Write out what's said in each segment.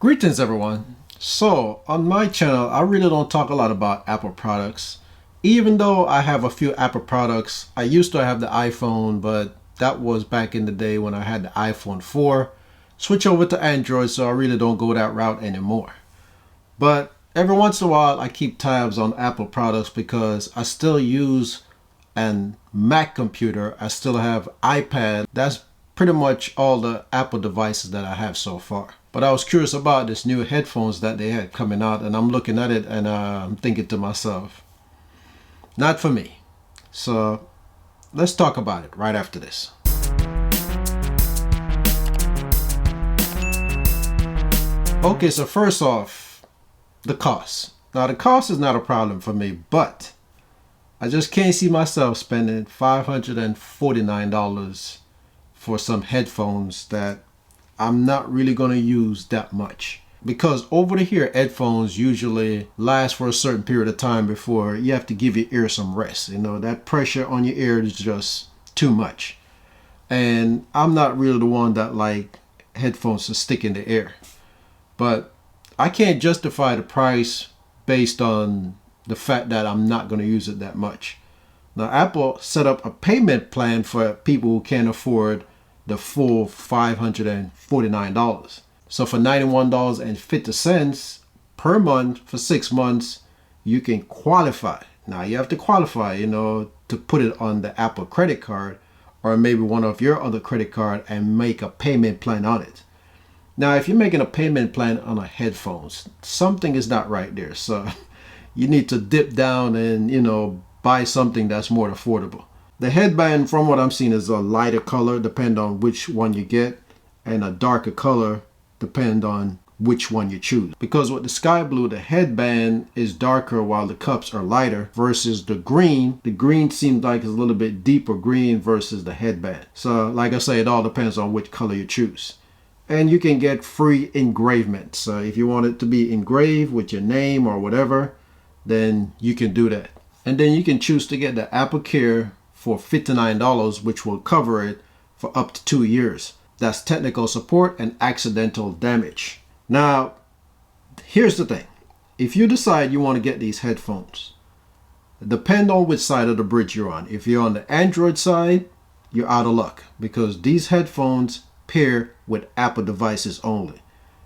Greetings everyone. So on my channel I really don't talk a lot about Apple products. Even though I have a few Apple products, I used to have the iPhone, but that was back in the day when I had the iPhone 4. Switch over to Android, so I really don't go that route anymore. But every once in a while I keep tabs on Apple products because I still use a Mac computer. I still have iPad. That's pretty much all the Apple devices that I have so far. But I was curious about this new headphones that they had coming out, and I'm looking at it and I'm thinking to myself, not for me. So let's talk about it right after this. Okay, so first off, the cost. Now the cost is not a problem for me, but I just can't see myself spending $549 for some headphones that I'm not really going to use that much. Because over the ear headphones usually last for a certain period of time before you have to give your ear some rest. You know, that pressure on your ear is just too much. And I'm not really the one that like headphones to stick in the ear. But I can't justify the price based on the fact that I'm not going to use it that much. Now Apple set up a payment plan for people who can't afford the full $549. So for $91.50 per month for 6 months, you can qualify. Now you have to qualify, you know, to put it on the Apple credit card or maybe one of your other credit card and make a payment plan on it. Now, if you're making a payment plan on a headphones, something is not right there. So you need to dip down and, you know, buy something that's more affordable. The headband, from what I'm seeing, is a lighter color, depend on which one you get, and a darker color, depend on which one you choose. Because with the sky blue, the headband is darker while the cups are lighter versus the green. The green seems like it's a little bit deeper green versus the headband. So like I say, it all depends on which color you choose. And you can get free engravement. So if you want it to be engraved with your name or whatever, then you can do that. And then you can choose to get the Apple Care for $59, which will cover it for up to 2 years. That's technical support and accidental damage. Now, here's the thing. If you decide you want to get these headphones, depend on which side of the bridge you're on. If you're on the Android side, you're out of luck because these headphones pair with Apple devices only.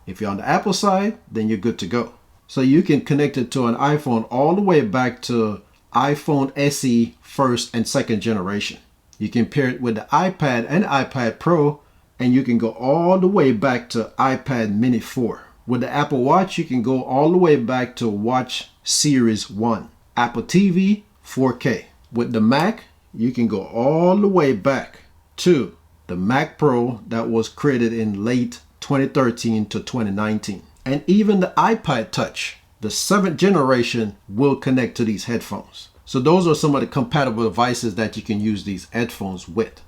If you're on the Apple side, then you're good to go. So you can connect it to an iPhone all the way back to iPhone SE first and second generation. You can pair it with the iPad and iPad Pro, and you can go all the way back to iPad Mini 4. With the Apple Watch, you can go all the way back to Watch Series 1. Apple TV, 4K. With the Mac, you can go all the way back to the Mac Pro that was created in late 2013 to 2019. And even the iPad Touch, the 7th generation, will connect to these headphones. So those are some of the compatible devices that you can use these headphones with.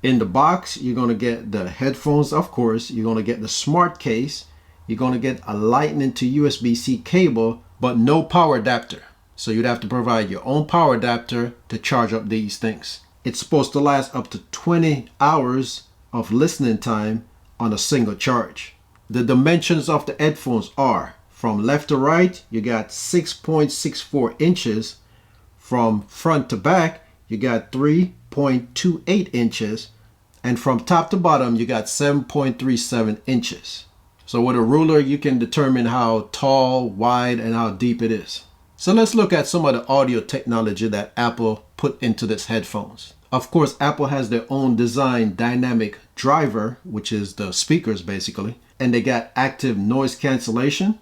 In the box, you're going to get the headphones, of course. You're going to get the smart case. You're going to get a Lightning to USB-C cable, but no power adapter. So you'd have to provide your own power adapter to charge up these things. It's supposed to last up to 20 hours of listening time on a single charge. The dimensions of the headphones are, from left to right, you got 6.64 inches. From front to back, you got 3.28 inches. And from top to bottom, you got 7.37 inches. So with a ruler, you can determine how tall, wide, and how deep it is. So let's look at some of the audio technology that Apple put into this headphones. Of course, Apple has their own design dynamic driver, which is the speakers basically. And they got active noise cancellation,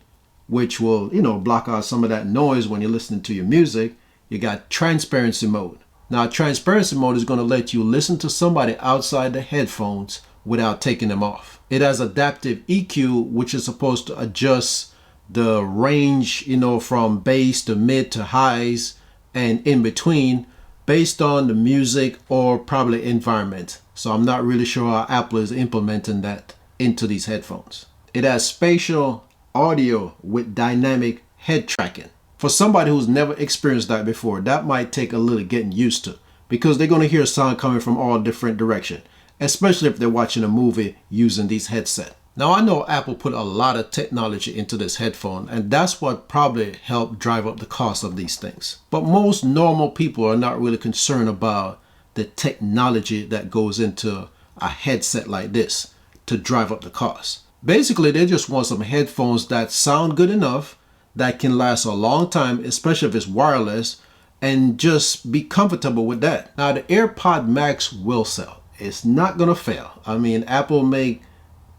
which will, you know, block out some of that noise when you're listening to your music. You got transparency mode. Now, transparency mode is going to let you listen to somebody outside the headphones without taking them off. It has adaptive EQ, which is supposed to adjust the range, you know, from bass to mid to highs and in between based on the music or probably environment. So I'm not really sure how Apple is implementing that into these headphones. It has spatial audio with dynamic head tracking. For somebody who's never experienced that before, that might take a little getting used to because they're going to hear sound coming from all different directions. especially if they're watching a movie using these headsets. Now I know Apple put a lot of technology into this headphone, and that's what probably helped drive up the cost of these things. But most normal people are not really concerned about the technology that goes into a headset like this to drive up the cost. Basically, they just want some headphones that sound good enough, that can last a long time, especially if it's wireless, and just be comfortable with that. Now the AirPod Max will sell. It's not gonna fail. I mean, Apple make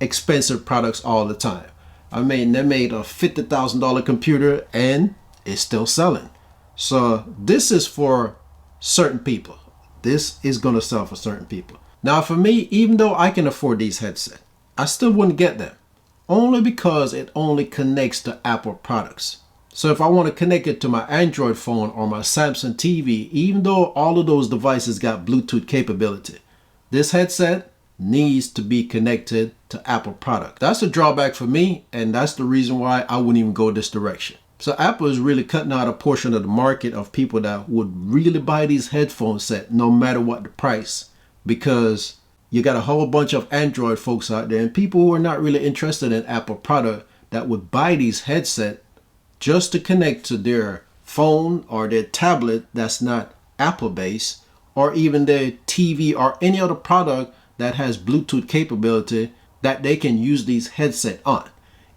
expensive products all the time. I mean, they made a $50,000 computer and it's still selling. So this is for certain people. This is gonna sell for certain people. Now for me, even though I can afford these headsets, I still wouldn't get them. Only because it only connects to Apple products. So if I want to connect it to my Android phone or my Samsung TV, even though all of those devices got Bluetooth capability, this headset needs to be connected to Apple product. That's a drawback for me, and that's the reason why I wouldn't even go this direction. So Apple is really cutting out a portion of the market of people that would really buy these headphone sets no matter what the price, because you got a whole bunch of Android folks out there and people who are not really interested in Apple product that would buy these headsets just to connect to their phone or their tablet that's not Apple based, or even their TV or any other product that has Bluetooth capability that they can use these headsets on.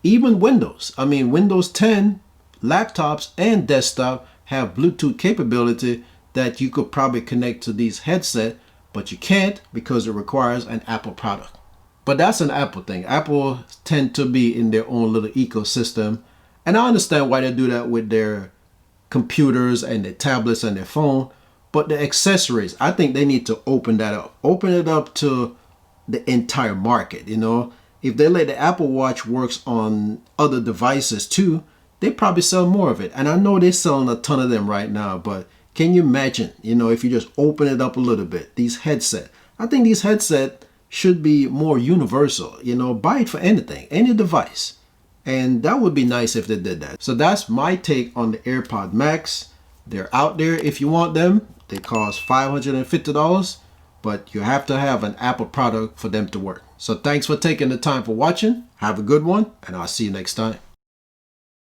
Even Windows. I mean, Windows 10 laptops and desktop have Bluetooth capability that you could probably connect to these headsets, but you can't because it requires an Apple product. But that's an Apple thing. Apple tend to be in their own little ecosystem. And I understand why they do that with their computers and their tablets and their phone. But the accessories, I think they need to open that up. Open it up to the entire market. You know, if they let the Apple Watch works on other devices too, they probably sell more of it. And I know they're selling a ton of them right now, but can you imagine, you know, if you just open it up a little bit, these headsets. I think these headsets should be more universal, you know, buy it for anything, any device. And that would be nice if they did that. So that's my take on the AirPod Max. They're out there if you want them. They cost $550, but you have to have an Apple product for them to work. So thanks for taking the time for watching. Have a good one, and I'll see you next time.